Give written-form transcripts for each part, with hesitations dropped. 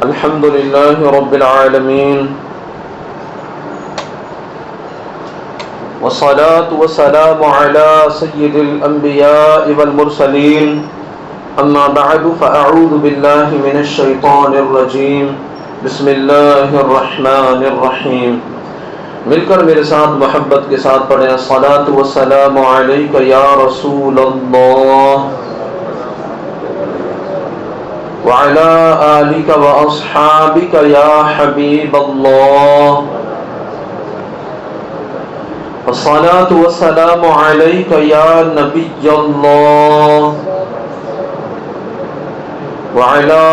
الحمد لله رب العالمين والصلاة والسلام على سيد الأنبياء والمرسلين أما بعد فأعوذ بالله من الشيطان الرجيم بسم الله الرحمن الرحيم. مل کر میرے ساتھ محبت کے ساتھ پڑھیں الصلاة والسلام علیک یا رسول اللہ وعلى آلك وأصحابك يا حبيب الله. الصلاة والسلام عليك يا نبي الله وعلى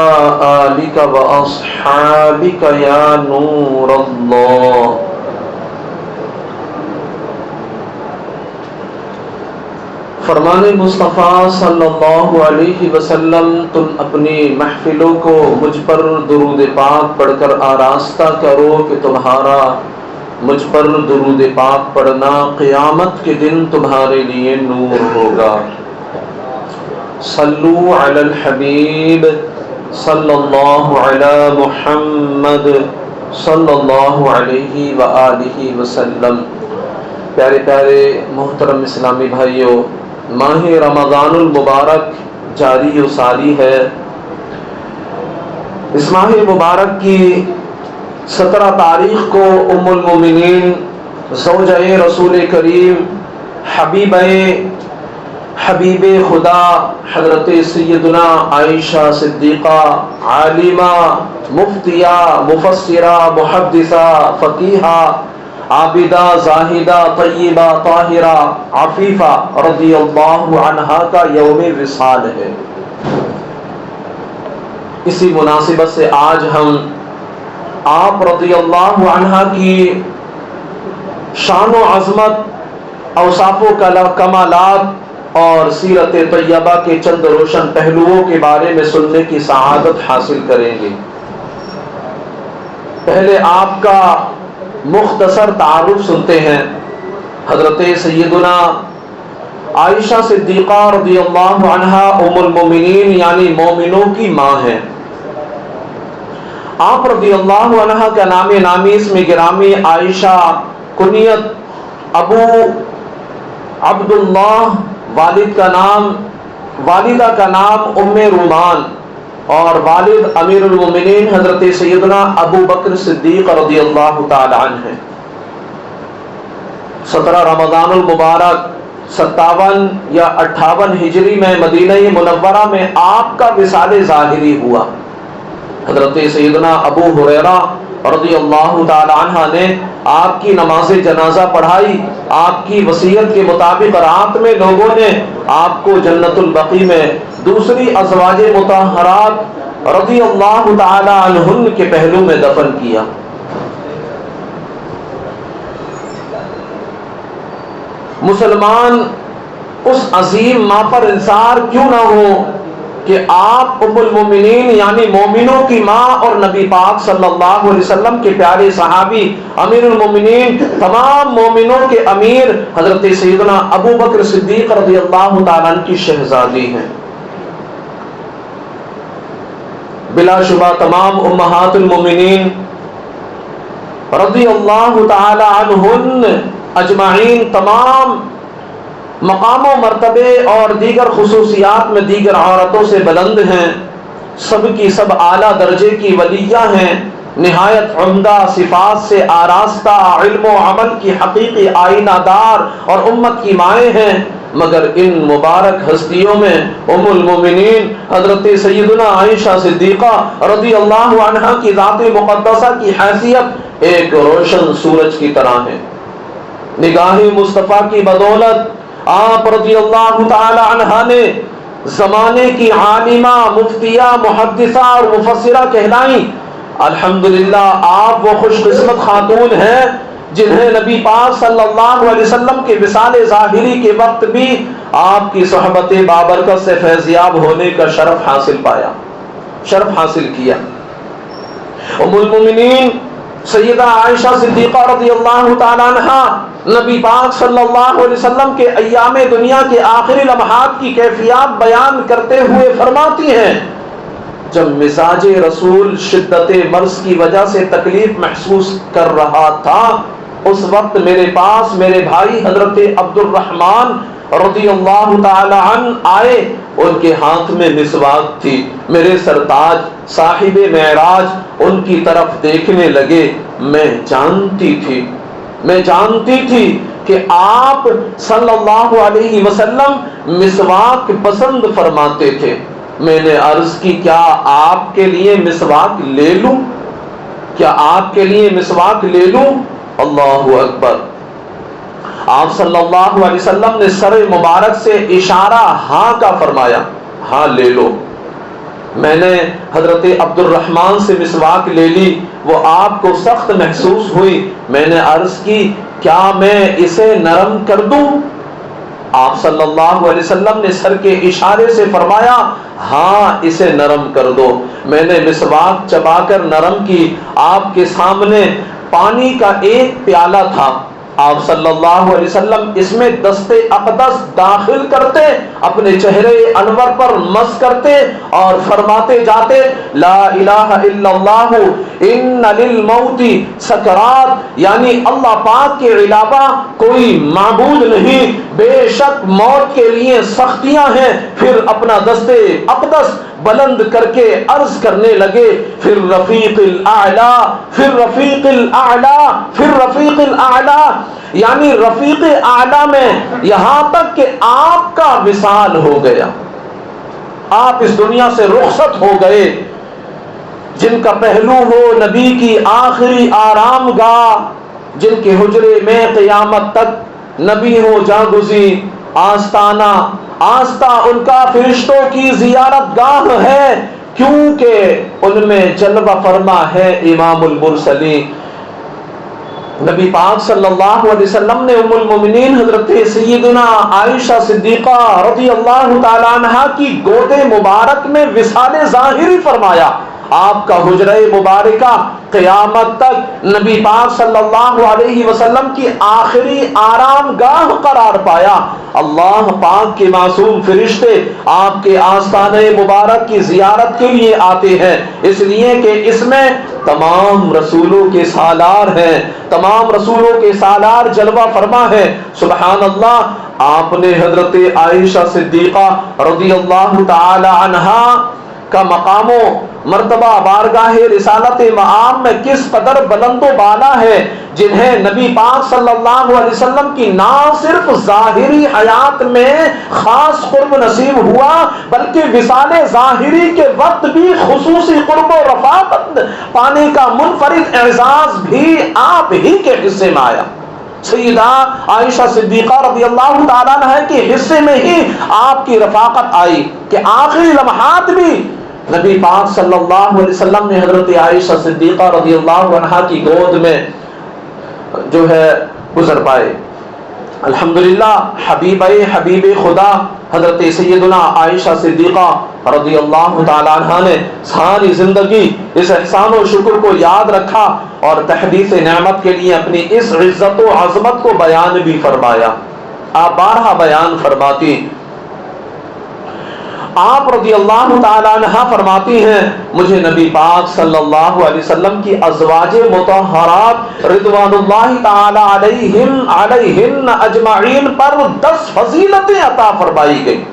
آلك وأصحابك يا نور الله. فرمان مصطفیٰ صلی اللہ علیہ وسلم تم اپنی محفلوں کو مجھ پر درود پاک پڑھ کر آراستہ کرو کہ تمہارا مجھ پر درود پاک پڑھنا قیامت کے دن تمہارے لیے نور ہوگا. صلو علی الحبیب صلی اللہ علی محمد صلی اللہ علیہ وآلہ وسلم. پیارے پیارے محترم اسلامی بھائیوں، ماہ رمضان المبارک جاری و ساری ہے. اس ماہ مبارک کی 17 تاریخ کو ام المومنین زوجہ رسول کریم حبیب خدا حضرت سیدنا عائشہ صدیقہ عالمہ مفتیہ مفسرہ محدثہ فقیہہ عابدہ زاہدہ طیبہ طاہرہ عفیفہ رضی اللہ عنہا کا یوم وصال ہے. اسی مناسبت سے آج ہم آپ رضی اللہ عنہا کی شان و عظمت، اوصاف و کمالات اور سیرت طیبہ کے چند روشن پہلوؤں کے بارے میں سننے کی سعادت حاصل کریں گے. پہلے آپ کا مختصر تعارف سنتے ہیں. حضرت سیدنا عائشہ صدیقہ رضی اللہ عنہا ام المومنین یعنی مومنوں کی ماں ہیں. آپ رضی اللہ عنہا کا نام نامی اسم گرامی عائشہ، کنیت ابو عبداللہ، والدہ کا نام ام رومان اور والد امیر المومنین حضرت سیدنا ابو بکر صدیق رضی اللہ تعالی عنہ ہیں. 17 رمضان المبارک 57 یا 58 ہجری میں مدینہ منورہ میں آپ کا وصال ظاہری ہوا. حضرت سیدنا ابو ہریرہ رضی اللہ تعالی عنہ نے آپ کی نماز جنازہ پڑھائی. آپ کی وصیت کے مطابق رات میں لوگوں نے آپ کو جنت البقیع میں دوسری ازواج مطہرات رضی اللہ تعالی عنہن کے پہلو میں دفن کیا. مسلمان اس عظیم ماں پر انصار کیوں نہ ہو کہ آپ ام المومنین یعنی مومنوں کی ماں اور نبی پاک صلی اللہ علیہ وسلم کے پیارے صحابی امیر المومنین تمام مومنوں کے امیر حضرت سیدنا ابو بکر صدیق رضی اللہ تعالیٰ عنہ کی شہزادی ہیں. بلا شبہ تمام امہات المومنین رضی اللہ تعالی عنہن اجمعین تمام مقام و مرتبے اور دیگر خصوصیات میں دیگر عورتوں سے بلند ہیں. سب کی سب اعلیٰ درجے کی ولیہ ہیں، نہایت عمدہ صفات سے آراستہ، علم و عمل کی حقیقی آئینہ دار اور امت کی مائیں ہیں. مگر ان مبارک ہستیوں میں ام المومنین حضرت سیدنا عائشہ صدیقہ رضی اللہ عنہا کی ذات مقدسہ کی حیثیت ایک روشن سورج کی طرح ہے. نگاہ مصطفیٰ کی بدولت آپ رضی اللہ تعالی عنہا نے زمانے کی عالمہ مفتیہ محدثہ اور مفسرہ کہلائیں. الحمدللہ آپ وہ خوش قسمت خاتون ہیں جنہیں نبی پاک صلی اللہ علیہ وسلم کے وصال ظاہری کے وقت بھی آپ کی صحبت بابرکت سے فیضیاب ہونے کا شرف حاصل کیا. ام المومنین سیدہ عائشہ صدیقہ رضی اللہ تعالی عنہا نبی پاک صلی اللہ علیہ وسلم کے ایام دنیا کے آخری لمحات کی کیفیات بیان کرتے ہوئے فرماتی ہیں جب مزاج رسول شدت مرض کی وجہ سے تکلیف محسوس کر رہا تھا، اس وقت میرے پاس میرے بھائی حضرت عبد الرحمن رضی اللہ تعالی عنہ آئے، ان کے ہاتھ میں مسواک تھی، میرے سرتاج صاحب معراج ان کی طرف دیکھنے لگے۔ میں جانتی تھی کہ آپ صلی اللہ علیہ وسلم مسواک پسند فرماتے تھے۔ میں نے عرض کی کیا آپ کے لیے مسواک لے لوں؟ کیا آپ کے لیے مسواک لے لوں؟ اللہ اکبر۔ آپ صلی اللہ علیہ وسلم نے سر مبارک سے اشارہ ہاں کا فرمایا، ہاں لے لو۔ میں نے حضرت عبد الرحمن سے مسواک لے لی، وہ آپ کو سخت محسوس ہوئی۔ میں نے عرض کی کیا میں اسے نرم کر دوں؟ آپ صلی اللہ علیہ وسلم نے سر کے اشارے سے فرمایا ہاں اسے نرم کر دو۔ میں نے مسواک چبا کر نرم کی۔ آپ کے سامنے پانی کا ایک پیالہ تھا، آپ صلی اللہ علیہ وسلم اس میں دست اقدس داخل کرتے، اپنے چہرے انور پر مس کرتے اور فرماتے جاتے لا الہ الا اللہ ان للموت سکرات، یعنی اللہ پاک کے علاوہ کوئی معبود نہیں، بے شک موت کے لیے سختیاں ہیں۔ پھر اپنا دست اقدس بلند کر کے عرض کرنے لگے پھر رفیق الاعلی، پھر رفیق الاعلی، پھر رفیق الاعلی، یعنی رفیق اعلی میں یہاں تک کہ آپ کا وصال ہو گیا، آپ اس دنیا سے رخصت ہو گئے۔ جن کا پہلو ہو نبی کی آخری آرام گاہ، جن کے حجرے میں قیامت تک نبی ہو جاگزی، آستانہ آستہ ان کا فرشتوں کی زیارت گاہ ہے، کیونکہ ان میں جلوہ فرما ہے امام المرسلین۔ نبی پاک صلی اللہ علیہ وسلم نے ام المومنین حضرت سیدنا عائشہ صدیقہ رضی اللہ تعالی عنہا کی گود مبارک میں وصال ظاہری فرمایا۔ آپ کا حجرہ مبارکہ قیامت تک نبی پاک صلی اللہ علیہ وسلم کی آخری آرام گاہ قرار پایا۔ اللہ پاک کے معصوم فرشتے آپ کے آستانہ مبارک کی زیارت کے لیے آتے ہیں، اس لیے کہ اس میں تمام رسولوں کے سالار ہیں، تمام رسولوں کے سالار جلوہ فرما ہے۔ سبحان اللہ۔ آپ نے حضرت عائشہ صدیقہ رضی اللہ تعالی عنہا کا مقام و مرتبہ بارگاہ رسالت مآب میں کس قدر بلند و بالا ہے، جنہیں نبی پاک صلی اللہ علیہ وسلم کی نہ صرف ظاہری حیات میں خاص قرب نصیب ہوا بلکہ وصال ظاہری کے وقت بھی خصوصی قرب و رفاقت پانے کا منفرد اعزاز بھی آپ ہی کے حصے میں آیا۔ سیدہ عائشہ صدیقہ رضی اللہ تعالیٰ عنہ کے حصے میں ہی آپ کی رفاقت آئی کہ آخری لمحات بھی نبی پاک صلی اللہ علیہ وسلم نے حضرت عائشہ صدیقہ رضی اللہ عنہا کی گود میں جو ہے گزر پائے۔ الحمدللہ حبیب خدا حضرت سیدنا عائشہ صدیقہ رضی اللہ تعالی عنہا نے ساری زندگی اس احسان و شکر کو یاد رکھا اور تحدیث نعمت کے لیے اپنی اس عزت و عظمت کو بیان بھی فرمایا۔ آپ بارہا بیان فرماتی، آپ رضی اللہ تعالی عنہ فرماتی ہیں مجھے نبی پاک صلی اللہ علیہ وسلم کی ازواج مطہرات رضوان اللہ تعالی علیہن اجمعین پر 10 فضیلتیں عطا فرمائی گئی۔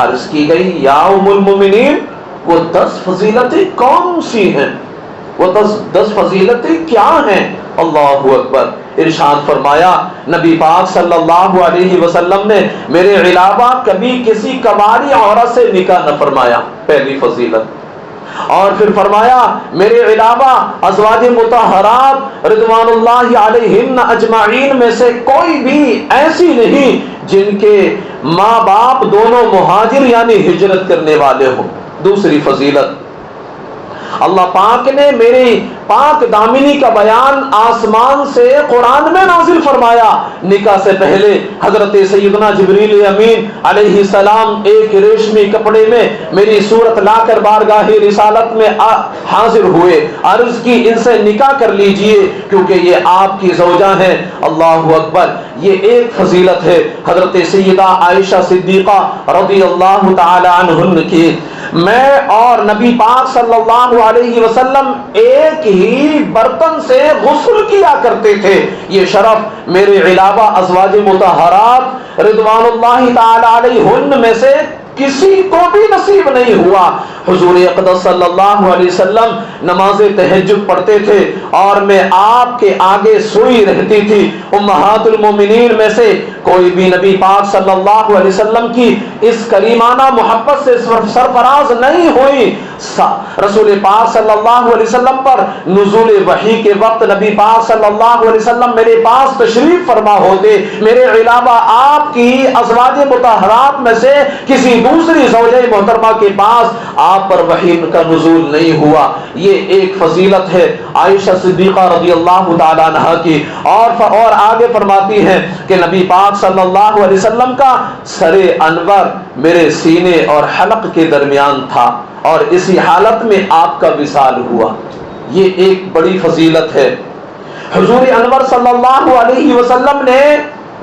عرض کی گئی یا ام المومنین وہ 10 فضیلتیں کون سی ہیں، وہ 10 فضیلتیں کیا ہیں؟ اللہ اکبر۔ ارشاد فرمایا نبی پاک صلی اللہ علیہ وسلم نے میرے علاوہ کبھی کسی کنواری عورت سے نکاح نہ فرمایا، پہلی فضیلت۔ اور پھر فرمایا میرے علاوہ ازواج مطہرات رضوان اللہ علیہن اجمعین میں سے کوئی بھی ایسی نہیں جن کے ماں باپ دونوں مہاجر یعنی ہجرت کرنے والے ہوں۔ دوسری فضیلت، اللہ پاک نے میری پاک دامنی کا بیان آسمان سے قرآن میں نازل فرمایا۔ نکاح سے پہلے حضرت سیدنا جبریل امین علیہ السلام ایک ریشمی کپڑے میں میری صورت لا کر بارگاہ رسالت میں حاضر ہوئے، عرض کی ان سے نکاح کر لیجئے کیونکہ یہ آپ کی زوجہ ہیں۔ اللہ اکبر۔ یہ ایک فضیلت ہے حضرت سیدہ عائشہ صدیقہ رضی اللہ تعالی عنہن کی۔ میں اور نبی پاک صلی اللہ علیہ وسلم ایک ہی برتن سے غسل کیا کرتے تھے۔ یہ شرف میرے علاوہ ازواج مطہرات رضوان اللہ تعالی علیہن میں سے کسی کو بھی نصیب نہیں ہوا۔ حضور اقدس صلی اللہ علیہ وسلم نماز تہجد پڑھتے تھے اور میں آپ کے آگے سوئی رہتی تھی۔ امہات المومنین میں سے کوئی بھی نبی پاک صلی اللہ علیہ وسلم کی اس کریمانہ محبت سے سرفراز نہیں ہوئی۔ رسول پاک صلی اللہ علیہ وسلم پر نزول وحی کے وقت نبی پاک صلی اللہ علیہ وسلم میرے پاس تشریف فرما ہوتے، میرے علاوہ آپ کی ازواج مطہرات میں سے کسی دوسری زوجہ محترمہ کے پاس آپ پر وحی کا نزول نہیں ہوا۔ یہ ایک فضیلت ہے عائشہ صدیقہ رضی اللہ تعالی عنہا کی، اور آگے فرماتی ہیں کہ نبی پاک صلی اللہ علیہ وسلم کا سر انور میرے سینے اور حلق کے درمیان تھا اور اسی حالت میں آپ کا وصال ہوا۔ یہ ایک بڑی فضیلت ہے۔ حضور انور صلی اللہ علیہ وسلم نے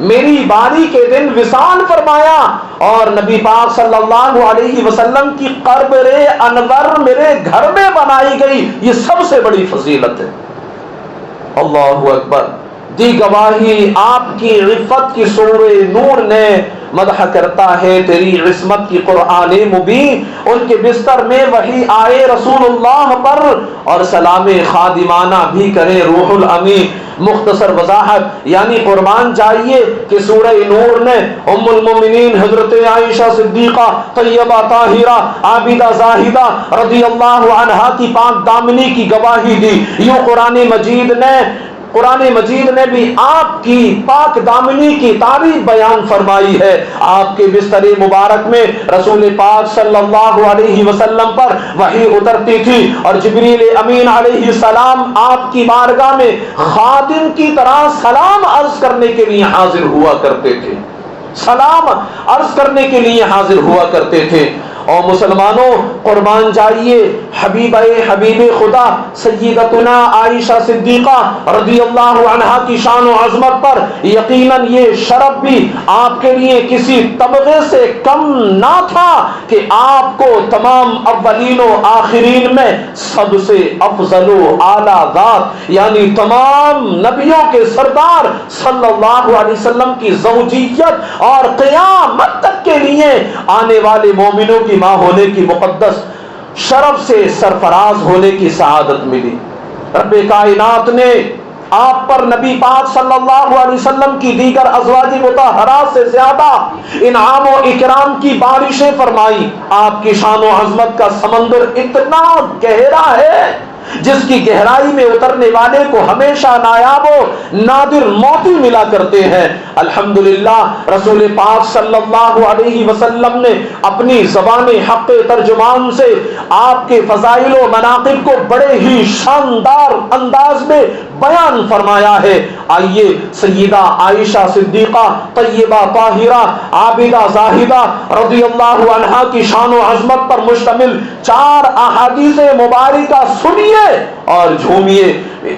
میری باری کے دن وصال فرمایا اور نبی پاک صلی اللہ علیہ وسلم کی قبر انور میرے گھر میں بنائی گئی۔ یہ سب سے بڑی فضیلت ہے۔ اللہ اکبر۔ دی گواہی آپ کی عفت کی سورہ نور نے مدح کرتا ہے تیری عصمت کی قرآن مبین۔ ان کے بستر میں وحی آئے رسول اللہ پر اور سلام خادمانہ بھی کرے روح الامین۔ مختصر وضاحت یعنی قربان جائیے کہ سورہ نور نے ام المومنین حضرت عائشہ صدیقہ طیبہ طاہرہ عابدہ زاہدہ رضی اللہ عنہا کی پاک دامنی کی گواہی دی۔ یوں قرآن مجید نے بھی آپ کی پاک دامنی کی تعریف بیان فرمائی ہے۔ آپ کے بستر مبارک میں رسول پاک صلی اللہ علیہ وسلم پر وحی اترتی تھی اور جبریل امین علیہ السلام آپ کی بارگاہ میں خادم کی طرح سلام عرض کرنے کے لیے حاضر ہوا کرتے تھے، سلام عرض کرنے کے لیے حاضر ہوا کرتے تھے۔ اور مسلمانوں قربان جائیے حبیب خدا سیدتنا عائشہ صدیقہ رضی اللہ عنہا کی شان و عظمت پر یقیناً یہ شرف بھی آپ کے لیے کسی طبقے سے کم نہ تھا کہ آپ کو تمام اولین و آخرین میں سب سے افضل و اعلیٰ ذات یعنی تمام نبیوں کے سردار صلی اللہ علیہ وسلم کی زوجیت اور قیامت تک کے لیے آنے والے مومنوں کی ماں ہونے کی مقدس شرف سے سرفراز ہونے کی سعادت ملی۔ رب کائنات نے آپ پر نبی پاک صلی اللہ علیہ وسلم کی دیگر ازواج مطہرات سے زیادہ انعام و اکرام کی بارشیں فرمائی۔ آپ کی شان و عظمت کا سمندر اتنا گہرا ہے جس کی گہرائی میں اترنے والے کو ہمیشہ نایاب و نادر موتی ملا کرتے ہیں۔ الحمدللہ رسول پاک صلی اللہ علیہ وسلم نے اپنی زبان حق ترجمان سے آپ کے فضائل و مناقب کو بڑے ہی شاندار انداز میں بیان فرمایا ہے۔ آئیے سیدہ عائشہ صدیقہ طیبہ طاہرہ عابدہ زاہدہ رضی اللہ عنہا کی شان و عظمت پر مشتمل 4 احادیث مبارکہ سنیے اور جھومیے۔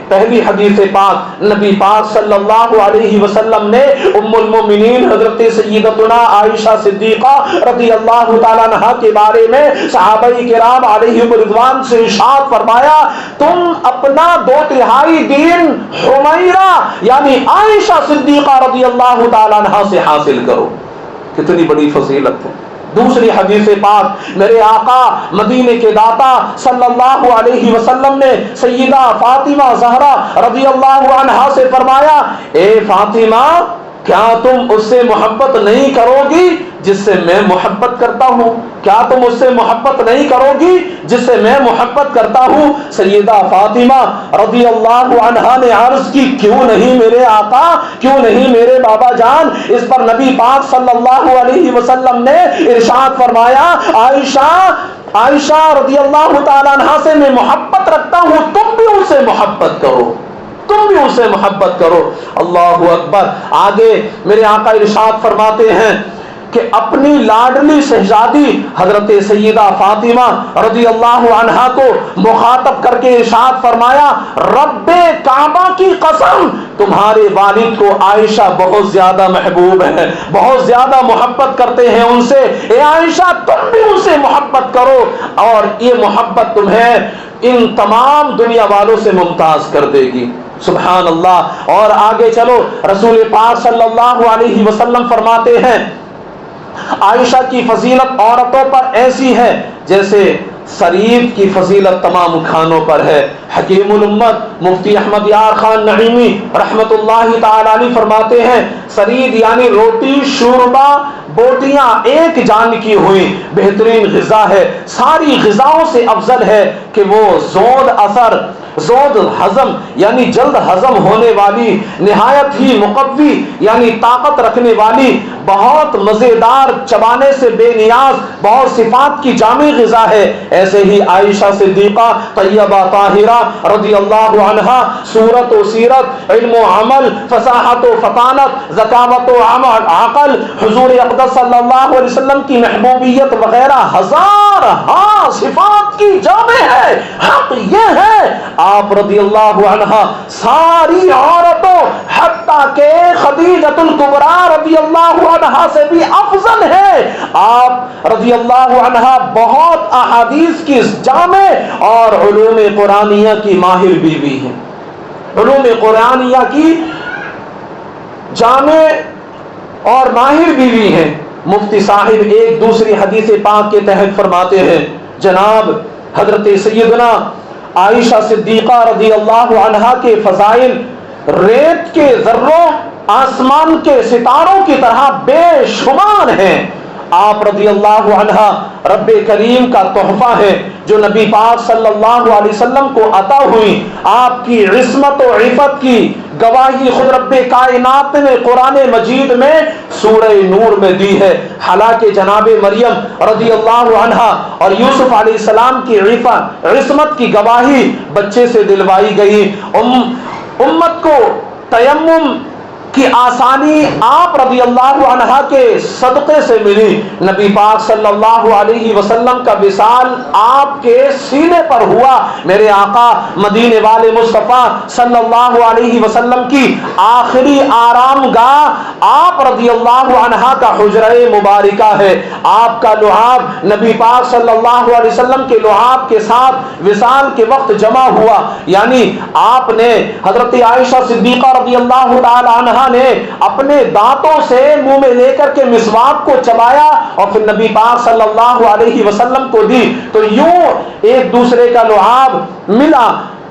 پہلی حدیث پاک نبی پاک صلی اللہ علیہ وسلم نے ام المومنین حضرت سیدتنا عائشہ صدیقہ رضی اللہ تعالیٰ عنہا کے بارے میں صحابہ کرام علیہم رضوان سے ارشاد فرمایا، تم اپنا 2/3 دین حمیرہ یعنی عائشہ صدیقہ رضی اللہ تعالیٰ عنہا سے حاصل کرو۔ کتنی بڑی فضیلت ہے۔ دوسری حدیث پاک میرے آقا مدینے کے داتا صلی اللہ علیہ وسلم نے سیدہ فاطمہ زہرا رضی اللہ عنہا سے فرمایا، اے فاطمہ کیا تم اس سے محبت نہیں کرو گی جس سے میں محبت کرتا ہوں؟ کیا تم اس سے محبت نہیں کرو گی جس سے میں محبت کرتا ہوں؟ سیدہ فاطمہ رضی اللہ عنہا نے عرض کی، کیوں نہیں میرے آقا، کیوں نہیں میرے بابا جان؟ اس پر نبی پاک صلی اللہ علیہ وسلم نے ارشاد فرمایا، عائشہ رضی اللہ تعالیٰ عنہا سے میں محبت رکھتا ہوں، تم بھی ان سے محبت کرو، تم بھی ان سے محبت کرو۔ اللہ اکبر۔ آگے میرے آقا ارشاد فرماتے ہیں کہ اپنی لاڈلی شہزادی حضرت سیدہ فاطمہ رضی اللہ عنہا کو مخاطب کر کے ارشاد فرمایا، رب کعبہ کی قسم تمہارے والد کو عائشہ بہت زیادہ محبوب ہے، بہت زیادہ محبت کرتے ہیں ان سے، اے عائشہ تم بھی ان سے محبت کرو اور یہ محبت تمہیں ان تمام دنیا والوں سے ممتاز کر دے گی۔ سبحان اللہ۔ اور آگے چلو، رسول پاک صلی اللہ علیہ وسلم فرماتے ہیں عائشہ کی فضیلت عورتوں پر ایسی ہے جیسے سرید کی فضیلت تمام کھانوں پر ہے۔ حکیم الامت مفتی احمد یار خان نعیمی رحمت اللہ تعالی علیہ فرماتے ہیں سرید یعنی روٹی، شوربہ، بوٹیاں ایک جان کی ہوئی بہترین غذا ہے، ساری غذاؤں سے افضل ہے کہ وہ زود ہضم یعنی جلد ہضم ہونے والی، نہایت ہی مقوی یعنی طاقت رکھنے والی، بہت مزیدار، چبانے سے بے نیاز، بہت صفات کی جامع غذا ہے۔ ایسے ہی عائشہ صدیقہ طیبہ طاہرہ رضی اللہ عنہا صورت و سیرت، علم و عمل، فصاحت و فطانت، ذکاوت و عقل، حضور اقدس صلی اللہ علیہ وسلم کی محبوبیت وغیرہ ہزار ہاں صفات کی جامع ہے۔ حق یہ ہے آپ رضی اللہ عنہا ساری عورتوں حتیٰ کہ خدیجۃ الکبریٰ رضی اللہ عنہا سے بھی افضل ہے۔ آپ رضی اللہ عنہا بہت احادیث کی جامع اور علوم قرآنیہ کی ماہر بیوی ہیں، علوم قرآنیہ کی جامع اور ماہر بیوی ہیں۔ مفتی صاحب ایک دوسری حدیث پاک کے تحت فرماتے ہیں جناب حضرت سیدنا عائشہ صدیقہ رضی اللہ عنہا کے فضائل ریت کے ذروں آسمان کے ستاروں کی طرح بے شمار ہیں۔ آپ رضی اللہ عنہا رب کریم کا تحفہ ہے جو نبی پاک صلی اللہ علیہ وسلم کو عطا ہوئی۔ آپ کی عصمت و عفت کی گواہی خود رب کائنات نے قرآن مجید میں سورہ نور میں دی ہے۔ حالانکہ جناب مریم رضی اللہ عنہا اور یوسف علیہ السلام کی عصمت کی گواہی بچے سے دلوائی گئی۔ امت کو تیمم کی آسانی آپ رضی اللہ عنہا کے صدقے سے ملی۔ نبی پاک صلی اللہ علیہ وسلم کا وصال آپ کے سینے پر ہوا۔ میرے آقا مدینے والے مصطفیٰ صلی اللہ علیہ وسلم کی آخری آرام گاہ آپ رضی اللہ عنہا کا حجرہ مبارکہ ہے۔ آپ کا لعاب نبی پاک صلی اللہ علیہ وسلم کے لعاب کے ساتھ وصال کے وقت جمع ہوا، یعنی آپ نے حضرت عائشہ صدیقہ رضی اللہ تعالی عنہا نے اپنے دانتوں سے منہ میں لے کر کے مسواک کو چبایا اور پھر نبی پاک صلی اللہ علیہ وسلم کو دی، تو یوں ایک دوسرے کا لعاب ملا،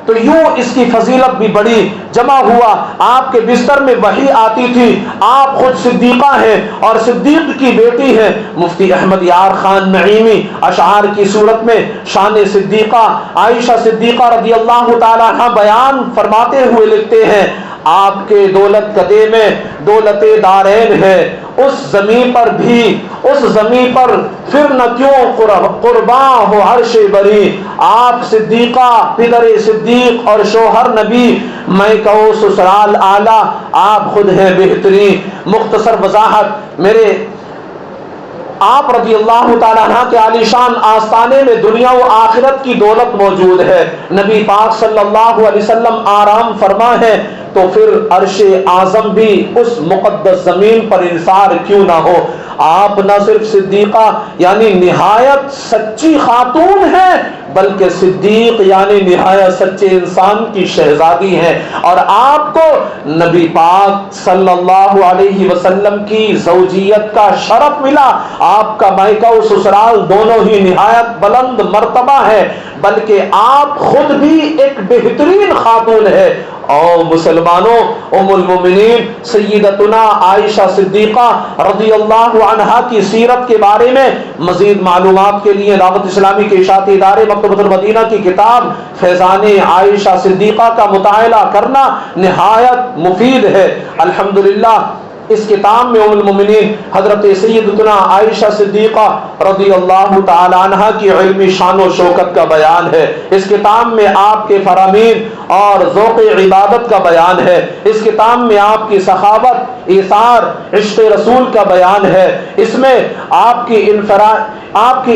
تو یوں اس کی فضیلت بھی بڑی جمع ہوا۔ آپ کے بستر میں وحی آتی تھی، آپ خود صدیقہ ہیں اور صدیق کی بیٹی ہیں۔ مفتی احمد یار خان نعیمی اشعار کی صورت میں شان صدیقہ عائشہ صدیقہ رضی اللہ تعالی عنہ بیان فرماتے ہوئے لکھتے ہیں آپ کے دولت کدے میں دولت دارین ہے، اس زمین پر بھی اس زمین پر پھر نہ کیوں قرباں ہو عرش بری۔ آپ صدیقہ پدر صدیق اور شوہر نبی، میں کہوں سسرال اعلیٰ، آپ خود ہیں بہترین۔ مختصر وضاحت، میرے آپ رضی اللہ تعالیٰ عنہ کے عالی شان آستانے میں دنیا و آخرت کی دولت موجود ہے۔ نبی پاک صلی اللہ علیہ وسلم آرام فرما ہے تو پھر عرش اعظم بھی اس مقدس زمین پر انثار کیوں نہ ہو۔ آپ نہ صرف صدیقہ یعنی نہایت سچی خاتون ہیں بلکہ صدیق یعنی نہایت سچے انسان کی شہزادی ہیں، اور آپ کو نبی پاک صلی اللہ علیہ وسلم کی زوجیت کا شرف ملا۔ آپ کا مائکہ و سسرال دونوں ہی نہایت بلند مرتبہ ہے، بلکہ آپ خود بھی ایک بہترین خاتون ہے۔ اور مسلمانوں، ام المومنین سیدتنا عائشہ صدیقہ رضی اللہ عنہا کی سیرت کے بارے میں مزید معلومات کے لیے دعوت اسلامی کے اشاعتی ادارے مکتبۃ المدینہ کی کتاب فیضان عائشہ صدیقہ کا مطالعہ کرنا نہایت مفید ہے۔ الحمدللہ اس کتاب میں ام المومنین حضرت سیدتنا عائشہ صدیقہ رضی اللہ تعالی عنہ کی علمی شان و شوکت کا بیان ہے، اس کتاب میں آپ کے فرامین اور ذوق عبادت کا بیان ہے، اس کتاب میں آپ کی سخاوت، ایثار، عشق رسول کا بیان ہے، اس میں آپ کی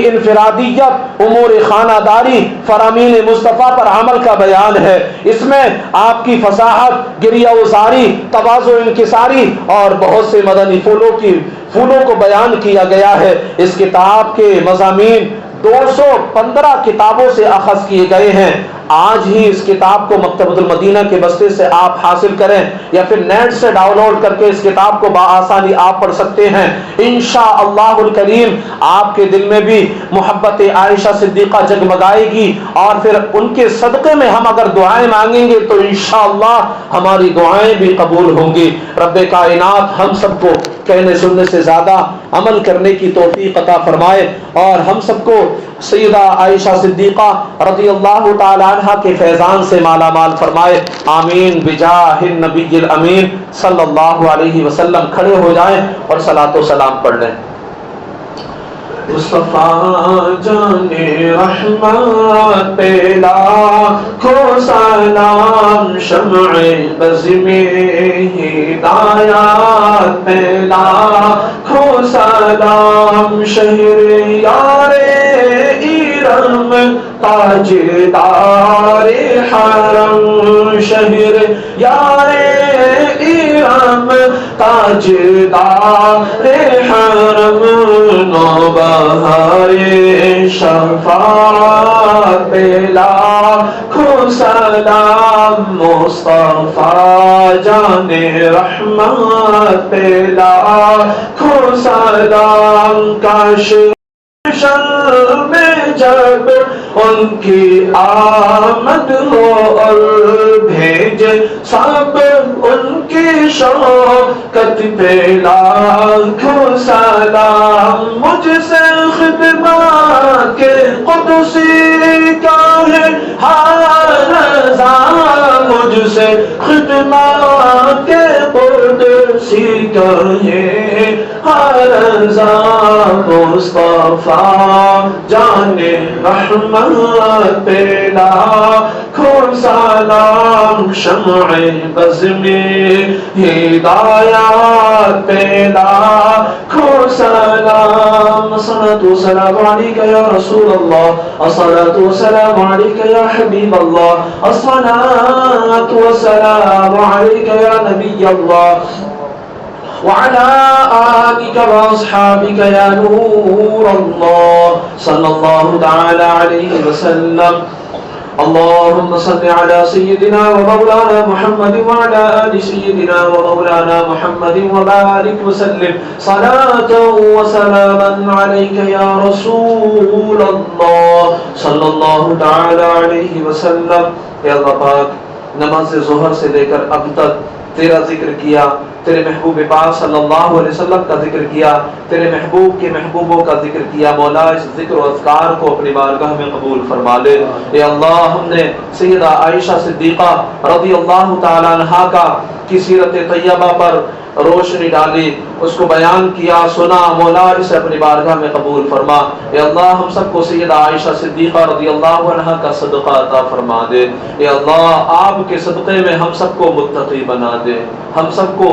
انفرادیت، امور خانہ داری، فرامین مصطفیٰ پر عمل کا بیان ہے، اس میں آپ کی فصاحت، گریہ وزاری، تواضع انکساری اور بہت سے مدنی پھولوں کو بیان کیا گیا ہے۔ اس کتاب کے مضامین 215 کتابوں سے اخذ کیے گئے ہیں۔ آج ہی اس کتاب کو مکتبۃ المدینہ کے بستے سے آپ حاصل کریں یا پھر نیٹ سے ڈاؤن لوڈ کر کے اس کتاب کو بآسانی آپ پڑھ سکتے ہیں۔ انشاءاللہ الکریم آپ کے دل میں بھی محبت عائشہ صدیقہ جگمگائے گی، اور پھر ان کے صدقے میں ہم اگر دعائیں مانگیں گے تو انشاءاللہ ہماری دعائیں بھی قبول ہوں گی۔ رب کائنات ہم سب کو کہنے سننے سے زیادہ عمل کرنے کی توفیق عطا فرمائے، اور ہم سب کو سیدہ عائشہ صدیقہ رضی اللہ تعالی عنہ کے فیضان سے مالا مال فرمائے، آمین بجاہ النبی الامین صلی اللہ علیہ وسلم۔ کھڑے ہو جائیں اور صلاۃ و سلام پڑھ لیں۔ مصطفیٰ جان رحمت پہ لاکھوں سلام، شمع بز میں ہدایات پہ لاکھوں سلام، شہر یار ایرم تاجدار حرم، شہر یار ایرم تاجدار حرم، نوبہار شفاعت پہ لاکھوں سلام، مصطفیٰ جان رحمت پہ لاکھوں سلام، کاش شر میں جب ان کی آمد ہو اور بھیجے سب ان کی شوکت پہ لاکھوں سلام، مجھ سے خدمت کے قدسی کا ہے ہر رضا، مجھ سے خدمت کے قدسی کا ہے ہر رضا، مصطفیٰ جان رحمت پہ لاکھوں سلام، شمع بز میں ہدایات پہ لاکھوں سلام، الصلاۃ والسلام علیک یا رسول اللہ، الصلاۃ والسلام علیک یا حبیب اللہ، الصلاۃ والسلام علیک یا نبی اللہ، وعلى آلك وأصحابك يا نور الله صلى الله تعالى عليه وسلم۔ اللهم صل على سيدنا ومولانا محمد وعلى آل سيدنا ومولانا محمد وبارك وسلم صلاة وسلاما عليك يا رسول الله صلى الله تعالى عليه وسلم۔ اے اللہ پاک، نماز ظہر سے لے کر اب تک تیرا ذکر کیا، تیرے محبوب پاک صلی اللہ علیہ وسلم کا ذکر کیا، تیرے محبوب کے محبوبوں کا ذکر کیا، مولا اس ذکر و اذکار کو اپنی بارگاہ میں قبول فرما لے۔ اے اللہ، ہم نے سیدہ عائشہ صدیقہ رضی اللہ تعالی عنہا کی سیرت طیبہ پر روشنی ڈالی، اس کو بیان کیا، سنا، مولا اسے اپنی بارگاہ میں قبول فرما۔ اے اللہ، ہم سب کو سیدہ عائشہ صدیقہ رضی اللہ عنہا کا صدقہ عطا فرما دے۔ اے اللہ، آپ کے صدقے میں ہم سب کو متقی بنا دے، ہم سب کو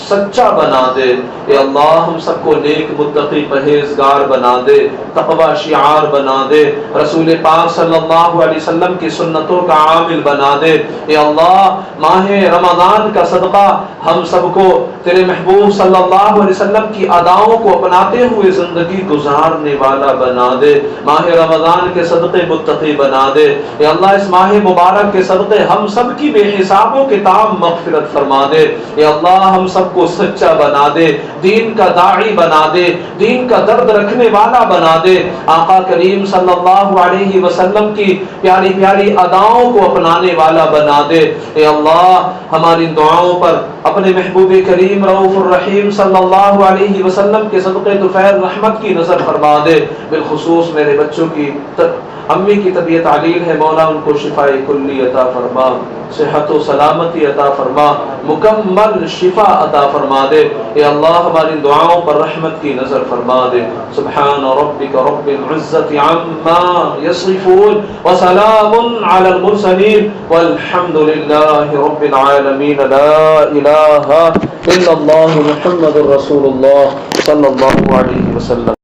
سچا بنا دے۔ اے اللہ، ہم سب کو نیک متقی پرہیزگار بنا دے، تقوی شعار بنا دے، رسول پاک صلی اللہ علیہ وسلم کی سنتوں کا عامل بنا دے۔ اے اللہ، ماہ رمضان کا صدقہ ہم سب کو تیرے محبوب صلی اللہ علیہ وسلم کی اداؤں کو اپناتے ہوئے زندگی گزارنے والا بنا دے، ماہ رمضان کے صدقے متقی بنا دے۔ اے اللہ، اس ماہ مبارک کے صدقے ہم سب کی بے حساب و کتاب مغفرت فرما دے۔ اے اللہ، ہم سب کو سچا بنا دے، دین کا داعی بنا دے، دین کا درد رکھنے والا بنا دے، آقا کریم صلی اللہ علیہ وسلم کی پیاری پیاری اداؤں کو اپنانے والا بنا دے۔ اے اللہ، ہماری دعاؤں پر اپنے محبوب کریم رؤوف الرحیم صلی اللہ علیہ وسلم کے صدقے طفیل رحمت کی نظر فرما دے. بالخصوص میرے بچوں کی امی کی طبیعت علیل ہے، مولا ان کو شفاء کلی عطا فرما، صحت و سلامتی عطا فرما، مکمل شفا عطا فرما دے. اے اللہ ہماری دعاؤں پر رحمت کی نظر فرما دے. سبحان ربک رب العزت عما یصفون وسلام علی المرسلین والحمد للہ رب العالمین. لا الہ الا اللہ محمد رسول اللہ صلی اللہ علیہ وسلم.